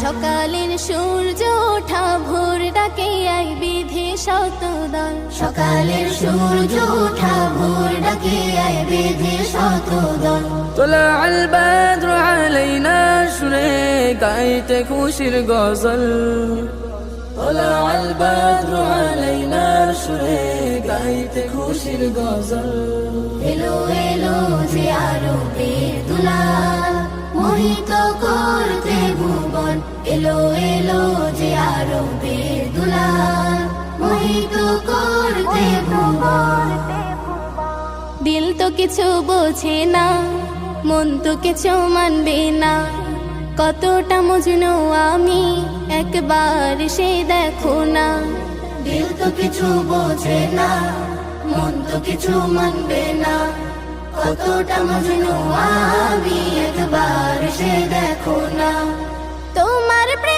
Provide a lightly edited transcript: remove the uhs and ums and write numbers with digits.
সকালের সূর্য ওঠা ভোর ডাকে আই বিধি শতদল সকালের সূর্য ওঠা ভোর ডাকে আই বিধি শতদল طلع البدر علينا শুনে গাইতে খুশির গজল طلع البدر علينا শুনে গাইতে খুশির গজল এলো এলো যে আরবের দুলাল মোহিত করতে ভুবন এলো এলো যে আরবের দুলাল মোহিত করতে ভুবন দিল তো কিছু বোঝে না মন তো কিছু মানবে না কতটা মজনু আমি একবার সে দেখো না দিল তো কিছু বোঝে না মন তো কিছু মানবে না কতটা মজনু আমি একবার সে দেখো না